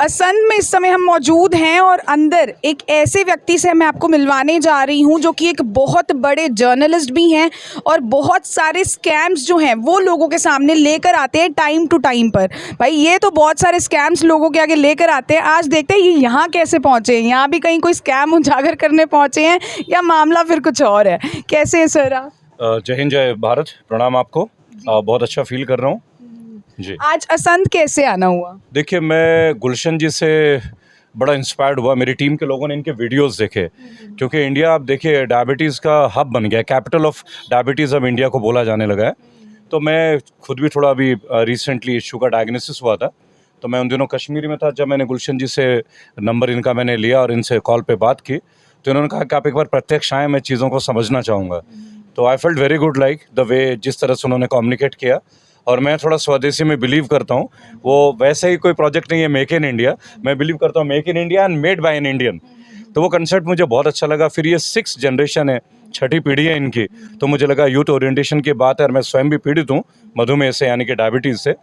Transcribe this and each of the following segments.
असंध में इस समय हम मौजूद हैं और अंदर एक ऐसे व्यक्ति से मैं आपको मिलवाने जा रही हूं जो कि एक बहुत बड़े जर्नलिस्ट भी हैं और बहुत सारे स्कैम्स जो हैं वो लोगों के सामने लेकर आते हैं टाइम टू टाइम पर। भाई ये तो बहुत सारे स्कैम्स लोगों के आगे लेकर आते हैं। आज देखते हैं ये यहाँ कैसे पहुँचे हैं, यहाँ भी कहीं कोई स्कैम उजागर करने पहुँचे हैं या मामला फिर कुछ और है। कैसे हैं सर आप? जय हिंद जय भारत, प्रणाम आपको। बहुत अच्छा फील कर रहा हूँ जी। आज असंध कैसे आना हुआ? देखिए, मैं गुलशन जी से बड़ा इंस्पायर्ड हुआ। मेरी टीम के लोगों ने इनके वीडियोस देखे, क्योंकि इंडिया, आप देखिए, डायबिटीज़ का हब बन गया है। कैपिटल ऑफ डायबिटीज़ अब इंडिया को बोला जाने लगा है। तो मैं खुद भी थोड़ा अभी रिसेंटली शुगर डायग्नोसिस हुआ था, तो मैं उन दिनों कश्मीर में था जब मैंने गुलशन जी से नंबर इनका मैंने लिया और इनसे कॉल पे बात की। तो इन्होंने कहा कि आप एक बार प्रत्यक्ष आएँ, मैं चीज़ों को समझना चाहूँगा। तो I felt very good, like the way जिस तरह से उन्होंने कम्युनिकेट किया। और मैं थोड़ा स्वदेशी में बिलीव करता हूँ। वो वैसे ही कोई प्रोजेक्ट नहीं है मेक इन इंडिया, मैं बिलीव करता हूँ make in India and made by an Indian. तो वो कंसेप्ट मुझे बहुत अच्छा लगा। फिर ये 6th जनरेशन है, 6ठी पीढ़ी है इनकी। तो मुझे लगा यूथ ओरिएंटेशन की बात है, और मैं स्वयं भी पीड़ित हूँ मधुमेह से, यानी कि डायबिटीज़ से।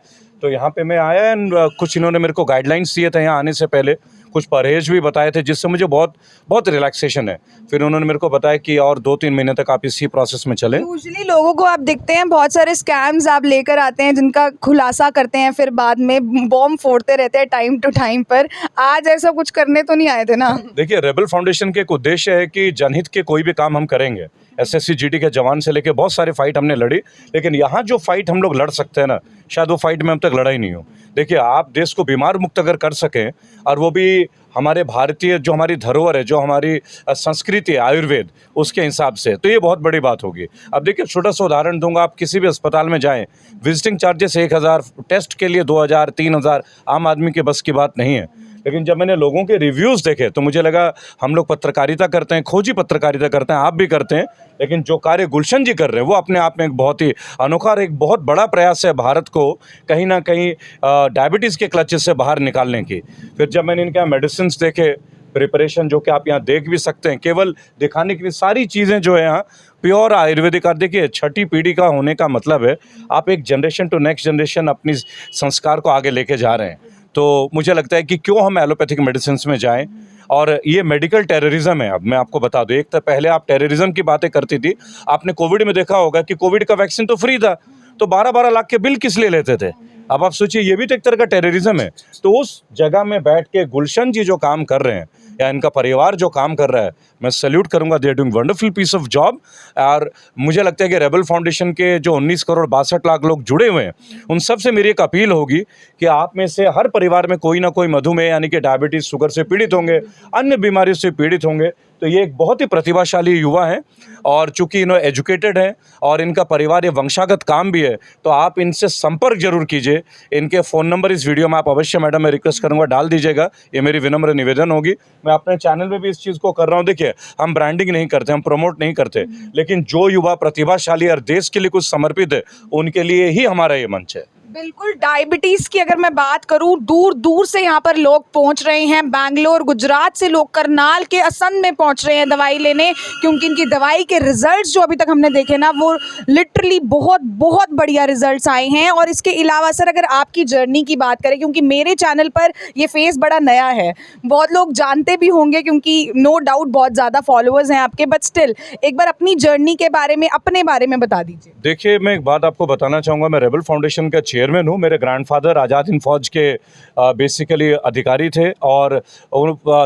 तो यहाँ पे मैं आया एंड कुछ इन्होंने मेरे को गाइडलाइंस दिए थे यहाँ आने से पहले, कुछ परहेज भी बताए थे, जिससे मुझे बहुत बहुत रिलैक्सेशन है। फिर उन्होंने मेरे को बताया कि और 2-3 महीने तक आप इसी प्रोसेस में चलें। यूजुअली लोगों को आप देखते हैं बहुत सारे स्कैम्स आप लेकर आते हैं जिनका खुलासा करते हैं, फिर बाद में बॉम्ब फोड़ते रहते हैं टाइम टू टाइम पर। आज ऐसा कुछ करने तो नहीं आए थे ना? देखिए, रेबल फाउंडेशन के एक उद्देश्य है कि जनहित के कोई भी काम हम करेंगे। एसएससी जीडी के जवान से लेके बहुत सारे फाइट हमने लड़ी, लेकिन यहाँ जो फाइट हम लोग लड़ सकते हैं ना, शायद वो फाइट में अब तक लड़ा ही नहीं हूँ। देखिए, आप देश को बीमार मुक्त अगर कर सकें, और वो भी हमारे भारतीय जो हमारी धरोहर है, जो हमारी संस्कृति है आयुर्वेद, उसके हिसाब से, तो ये बहुत बड़ी बात होगी। अब देखिए, छोटा सा उदाहरण दूंगा। आप किसी भी अस्पताल में जाएं, विजिटिंग चार्जेस 1000, टेस्ट के लिए 2000, 3000, आम आदमी के बस की बात नहीं है। लेकिन जब मैंने लोगों के रिव्यूज़ देखे तो मुझे लगा हम लोग पत्रकारिता करते हैं, खोजी पत्रकारिता करते हैं, आप भी करते हैं, लेकिन जो कार्य गुलशन जी कर रहे हैं वो अपने आप में एक बहुत ही अनोखा और एक बहुत बड़ा प्रयास है भारत को कहीं ना कहीं डायबिटीज़ के क्लचेस से बाहर निकालने की। फिर जब मैंने इनके यहाँ मेडिसिन देखे, प्रिपरेशन जो कि आप यहाँ देख भी सकते हैं, केवल दिखाने के लिए सारी चीज़ें जो है यहाँ प्योर आयुर्वेदिक। आप देखिए, 6ठी पीढ़ी का होने का मतलब है आप एक जनरेशन टू नेक्स्ट जनरेशन अपनी संस्कार को आगे लेके जा रहे हैं। तो मुझे लगता है कि क्यों हम एलोपैथिक मेडिसिन में जाएं। और ये मेडिकल टेररिज्म है। अब मैं आपको बता दूं, एक तो पहले आप टेररिज्म की बातें करती थी। आपने कोविड में देखा होगा कि कोविड का वैक्सीन तो फ्री था, तो 12-12 लाख के बिल किस लिए लेते थे? अब आप सोचिए, ये भी तो एक तरह का टेररिज्म है। तो उस जगह में बैठ के गुलशन जी जो काम कर रहे हैं, या इनका परिवार जो काम कर रहा है, मैं सैल्यूट करूंगा। They are doing wonderful piece of job. और मुझे लगता है कि रेबल फाउंडेशन के जो 19 करोड़ 62 लाख लोग जुड़े हुए हैं, उन सब से मेरी एक अपील होगी कि आप में से हर परिवार में कोई ना कोई मधुमेह यानी कि डायबिटीज़, शुगर से पीड़ित होंगे, अन्य बीमारियों से पीड़ित होंगे। तो ये एक बहुत ही प्रतिभाशाली युवा हैं, और चूंकि इन्होंने एजुकेटेड हैं और इनका परिवार ये वंशागत काम भी है, तो आप इनसे संपर्क जरूर कीजिए। इनके फ़ोन नंबर इस वीडियो में आप अवश्य, मैडम, मैं रिक्वेस्ट करूंगा डाल दीजिएगा। ये मेरी विनम्र निवेदन होगी। मैं अपने चैनल में भी इस चीज़ को कर रहा हूँ। देखिए, हम ब्रांडिंग नहीं करते, हम प्रमोट नहीं करते, लेकिन जो युवा प्रतिभाशाली और देश के लिए कुछ समर्पित है, उनके लिए ही हमारा ये मंच है। बिल्कुल। डायबिटीज़ की अगर मैं बात करूं, दूर दूर से यहाँ पर लोग पहुंच रहे हैं। बैंगलोर, गुजरात से लोग करनाल के असंध में पहुंच रहे हैं दवाई लेने, क्योंकि इनकी दवाई के रिजल्ट्स जो अभी तक हमने देखे ना, वो लिटरली बहुत बहुत बढ़िया रिजल्ट्स आए हैं। और इसके अलावा सर, अगर आपकी जर्नी की बात करें, क्योंकि मेरे चैनल पर ये फेस बड़ा नया है, बहुत लोग जानते भी होंगे क्योंकि नो डाउट बहुत ज़्यादा फॉलोअर्स हैं आपके, बट स्टिल एक बार अपनी जर्नी के बारे में, अपने बारे में बता दीजिए। देखिए, मैं एक बात आपको बताना चाहूँगा। मैं रेबल फाउंडेशन का चेयरमैन हूँ। मेरे ग्रैंडफादर आज़ाद हिंद फौज के बेसिकली अधिकारी थे, और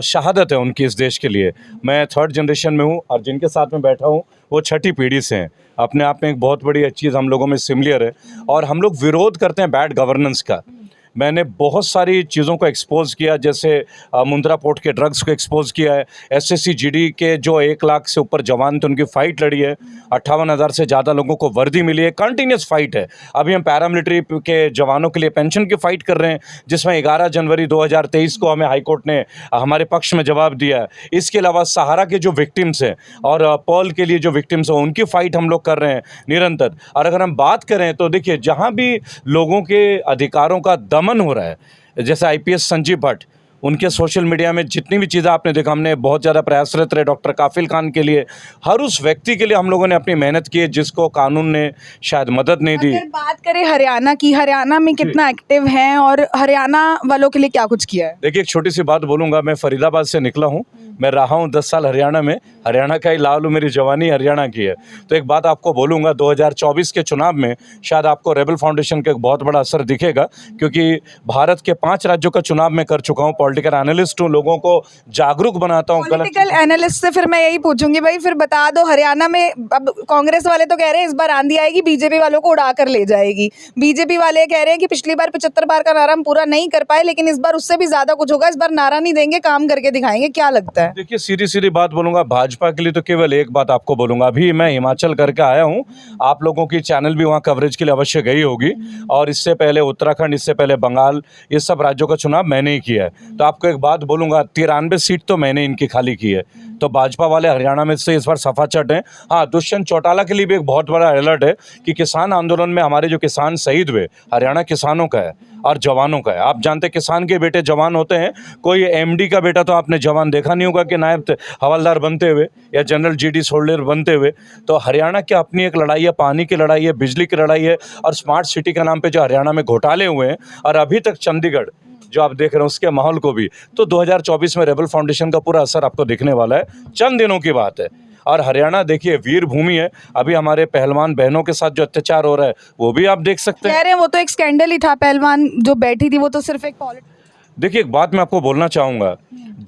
शहादत है उनकी इस देश के लिए। मैं 3rd जनरेशन में हूँ, और जिनके साथ में बैठा हूँ वो 6ठी पीढ़ी से हैं। अपने आप में एक बहुत बड़ी चीज़ हम लोगों में सिमिलर है, और हम लोग विरोध करते हैं बैड गवर्नेंस का। मैंने बहुत सारी चीज़ों को एक्सपोज किया, जैसे मुंद्रा पोर्ट के ड्रग्स को एक्सपोज किया है। एसएससी जीडी के जो 1 लाख से ऊपर जवान थे, उनकी फ़ाइट लड़ी है। 58,000 से ज़्यादा लोगों को वर्दी मिली है। कंटिन्यूस फाइट है। अभी हम पैरामिलिट्री के जवानों के लिए पेंशन की फ़ाइट कर रहे हैं, जिसमें 11 जनवरी 2023 को हमें हाईकोर्ट ने हमारे पक्ष में जवाब दिया है। इसके अलावा सहारा के जो विक्टिम्स हैं और पर्ल के लिए जो विक्टिम्स हैं, उनकी फ़ाइट हम लोग कर रहे हैं निरंतर। और अगर हम बात करें तो देखिए, जहाँ भी लोगों के अधिकारों का दमन हो रहा है, जैसे आईपीएस संजीव भट्ट, उनके सोशल मीडिया में जितनी भी चीज़ें आपने देखा, हमने बहुत ज़्यादा प्रयासरत रहे डॉक्टर काफिल खान के लिए, हर उस व्यक्ति के लिए हम लोगों ने अपनी मेहनत की है जिसको कानून ने शायद मदद नहीं दी। अगर बात करें हरियाणा की, हरियाणा में कितना एक्टिव हैं और हरियाणा वालों के लिए क्या कुछ किया है? देखिए, एक छोटी सी बात बोलूँगा, मैं फरीदाबाद से निकला हूँ, मैं रहा हूँ 10 साल हरियाणा में, हरियाणा का ही लाल हूँ, मेरी जवानी हरियाणा की है। तो एक बात आपको बोलूँगा, 2024 के चुनाव में शायद आपको रेबल फाउंडेशन का एक बहुत बड़ा असर दिखेगा, क्योंकि भारत के 5 राज्यों का चुनाव मैं कर चुका हूँ, पॉलिटिकल एनालिस्ट हूँ, लोगों को जागरूक बनाता हूँ। पॉलिटिकल एनालिस्ट से फिर मैं यही पूछूंगी, भाई फिर बता दो, हरियाणा में अब कांग्रेस वाले तो कह रहे हैं इस बार आंधी आएगी, बीजेपी वालों को उड़ा कर ले जाएगी, बीजेपी वाले कह रहे हैं कि पिछली बार 75 बार का नारा हम पूरा नहीं कर पाए, लेकिन इस बार उससे भी ज्यादा कुछ होगा, इस बार नारा नहीं देंगे, काम करके दिखाएंगे। क्या लगता है? देखिए, सीधी सीधी बात बोलूंगा, भाजपा के लिए तो केवल एक बात आपको बोलूंगा, अभी मैं हिमाचल करके आया हूं, आप लोगों की चैनल भी वहां कवरेज के लिए अवश्य गई होगी, और इससे पहले उत्तराखंड, इससे पहले बंगाल, ये सब राज्यों का चुनाव मैंने ही किया है। तो आपको एक बात बोलूंगा, 93 सीट तो मैंने इनकी खाली की है। तो भाजपा वाले हरियाणा में से इस बार सफाचट हैं। हाँ, दुष्यंत चौटाला के लिए भी एक बहुत बड़ा अलर्ट है कि किसान आंदोलन में हमारे जो किसान शहीद हुए, हरियाणा किसानों का है और जवानों का है। आप जानते हैं किसान के बेटे जवान होते हैं, कोई एमडी का बेटा तो आपने जवान देखा नहीं होगा कि नायब हवलदार बनते हुए या जनरल जीडी सोल्डर बनते हुए। तो हरियाणा की अपनी एक लड़ाई है, पानी की लड़ाई है, बिजली की लड़ाई है, और स्मार्ट सिटी के नाम पे जो हरियाणा में घोटाले हुए हैं, और अभी तक चंडीगढ़ जो आप देख रहे हैं उसके माहौल को भी, तो 2024 में रेबल फाउंडेशन का पूरा असर आपको दिखने वाला है। चंद दिनों की बात है। और हरियाणा देखिए वीर भूमि है, अभी हमारे पहलवान बहनों के साथ जो अत्याचार हो रहा है वो भी आप देख सकते हैं। कह रहे हैं वो तो एक स्कैंडल ही था, पहलवान जो बैठी थी वो तो सिर्फ एक देखिए, एक बात मैं आपको बोलना चाहूँगा,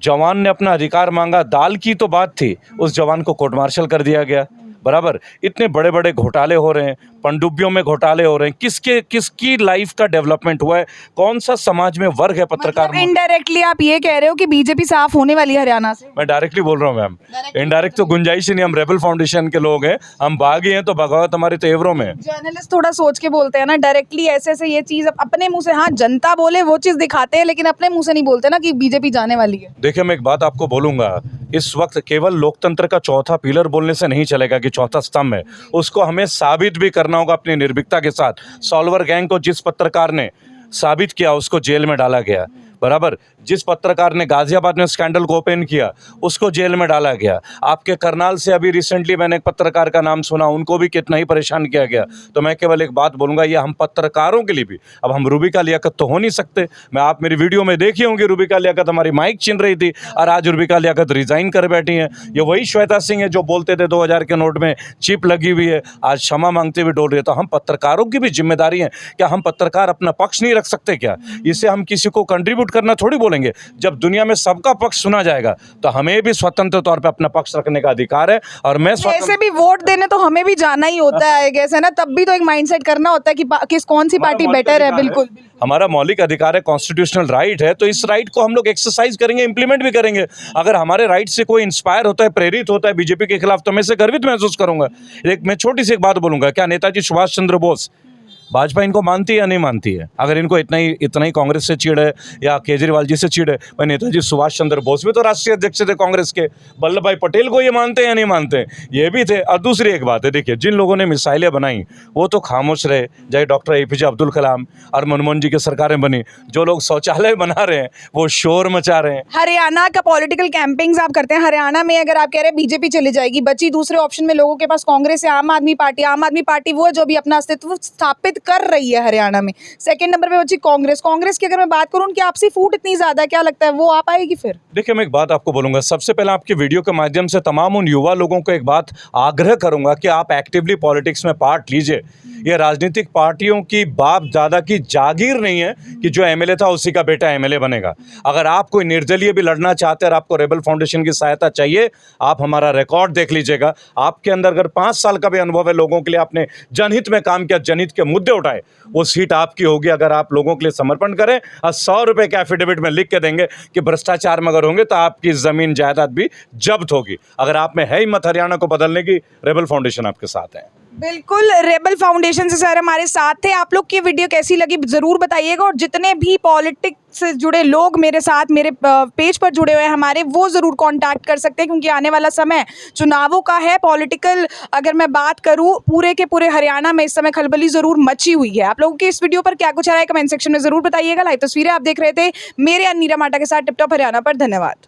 जवान ने अपना अधिकार मांगा, दाल की तो बात थी, उस जवान को कोर्ट मार्शल कर दिया गया। बराबर, इतने बड़े बड़े घोटाले हो रहे हैं, पनडुब्बियों में घोटाले हो रहे हैं, किसकी लाइफ का डेवलपमेंट हुआ है, कौन सा समाज में वर्ग है पत्रकार? मतलब इनडायरेक्टली आप ये कह रहे हो कि बीजेपी साफ होने वाली है हरियाणा से? मैं डायरेक्टली बोल रहा हूँ मैम, इनडायरेक्ट तो गुंजाइश ही नहीं। हम रेबल फाउंडेशन के लोग हैं, हम बागी हैं, तो बगावत हमारे तेवरों में। जर्नलिस्ट थोड़ा सोच के बोलते हैं ना, डायरेक्टली ऐसे ऐसे ये चीज अपने मुंह से, हाँ जनता बोले वो चीज दिखाते हैं, लेकिन अपने मुंह से नहीं बोलते ना कि बीजेपी जाने वाली है। देखिए, मैं एक बात आपको बोलूंगा, इस वक्त केवल लोकतंत्र का चौथा पिलर बोलने से नहीं चलेगा कि चौथा स्तंभ है, उसको हमें साबित भी करना होगा अपनी निर्भीकता के साथ। सॉल्वर गैंग को जिस पत्रकार ने साबित किया उसको जेल में डाला गया, बराबर। जिस पत्रकार ने गाजियाबाद में स्कैंडल को ओपन किया उसको जेल में डाला गया। आपके करनाल से अभी रिसेंटली मैंने एक पत्रकार का नाम सुना, उनको भी कितना ही परेशान किया गया। तो मैं केवल एक बात बोलूँगा, ये हम पत्रकारों के लिए भी, अब हम रूबिका लियाकत तो हो नहीं सकते। मैं, आप मेरी वीडियो में देखी होंगी, रूबिका लियाकत हमारी माइक छीन रही थी, और आज रूबिका लियाकत रिजाइन कर बैठी हैं। ये वही श्वेता सिंह है जो बोलते थे 2000 के नोट में चिप लगी हुई है, आज क्षमा मांगते हुए डोल रही है। तो हम पत्रकारों की भी जिम्मेदारी है, क्या हम पत्रकार अपना पक्ष नहीं रख सकते क्या? इसे हम किसी को कंट्रीब्यूट करना थोड़ी बोलेंगे। जब दुनिया में सबका पक्ष सुना जाएगा तो हमें भी स्वतंत्र तौर पे अपना पक्ष रखने का अधिकार है। और मैं ऐसे भी वोट देने तो हमें भी जाना ही होता है कैसे ना, तब भी तो एक माइंडसेट करना होता है कि किस कौन सी पार्टी बेटर है। बिल्कुल, हमारा मौलिक अधिकार है, कॉन्स्टिट्यूशनल राइट है, तो इस राइट को हम लोग एक्सरसाइज करेंगे, इंप्लीमेंट भी करेंगे। अगर हमारे राइट से कोई इंस्पायर होता है, प्रेरित होता है बीजेपी के खिलाफ, तो मैं इसे गर्वित महसूस करूंगा। मैं छोटी सी एक बात बोलूंगा, क्या नेताजी सुभाष चंद्र बोस, भाजपा इनको मानती है या नहीं मानती है? अगर इनको इतना ही कांग्रेस से चिढ़ है या केजरीवाल जी से चिढ़ है, भाई नेताजी सुभाष चंद्र बोस भी तो राष्ट्रीय अध्यक्ष थे कांग्रेस के, वल्लभ भाई पटेल को ये मानते हैं या नहीं मानते हैं? ये भी थे। और दूसरी एक बात है, देखिए, जिन लोगों ने मिसाइलें बनाई वो तो खामोश रहे, चाहे डॉक्टर APJ अब्दुल कलाम और मनमोहन जी की सरकारें बनी। जो लोग शौचालय बना रहे हैं वो शोर मचा रहे हैं। हरियाणा का पॉलिटिकल कैंपिंग्स आप करते हैं, हरियाणा में अगर आप कह रहे हैं बीजेपी चली जाएगी, बची दूसरे ऑप्शन में लोगों के पास कांग्रेस या आम आदमी पार्टी। आम आदमी पार्टी वो है जो भी अपना अस्तित्व स्थापित कर रही है हरियाणा में। सेकंड नंबर पे बची कांग्रेस। कांग्रेस की अगर मैं बात करूं, उनकी आपसी फूट इतनी ज्यादा है, क्या लगता है वो आ पाएगी फिर? देखिए, मैं एक बात आपको बोलूंगा, सबसे पहले आपकी वीडियो के माध्यम से तमाम उन युवा लोगों को एक बात आग्रह करूंगा कि आप एक्टिवली पॉलिटिक्स में पार्ट लीजिए। ये राजनीतिक पार्टियों की बाप दादा की जागीर नहीं है कि जो MLA था उसी का बेटा MLA बनेगा। अगर आप कोई निर्दलीय भी लड़ना चाहते हैं और आपको रेबल फाउंडेशन की सहायता चाहिए, आप हमारा रिकॉर्ड देख लीजिएगा। आपके अंदर अगर 5 साल का भी अनुभव है, लोगों के लिए आपने जनहित में काम किया, जनहित के मुद्दे उठाए, वो सीट आपकी होगी अगर आप लोगों के लिए समर्पण करें और 100 रुपए के एफिडेविट में लिख के देंगे कि भ्रष्टाचार में अगर होंगे तो आपकी जमीन जायदाद भी जब्त होगी। अगर आप में है हिम्मत हरियाणा को बदलने की, रेबल फाउंडेशन आपके साथ है। बिल्कुल, रेबल फाउंडेशन से सर हमारे साथ थे। आप लोग की वीडियो कैसी लगी ज़रूर बताइएगा, और जितने भी पॉलिटिक्स से जुड़े लोग मेरे साथ मेरे पेज पर जुड़े हुए हैं हमारे, वो ज़रूर कॉन्टैक्ट कर सकते हैं, क्योंकि आने वाला समय चुनावों का है। पॉलिटिकल अगर मैं बात करूँ, पूरे के पूरे हरियाणा में इस समय खलबली ज़रूर मची हुई है। आप लोगों की इस वीडियो पर क्या कुछ आ रहा है कमेंट सेक्शन में ज़रूर बताइएगा। लाइव तस्वीरें आप देख रहे थे मेरे नीरा माटा के साथ टिप टॉप हरियाणा पर। धन्यवाद।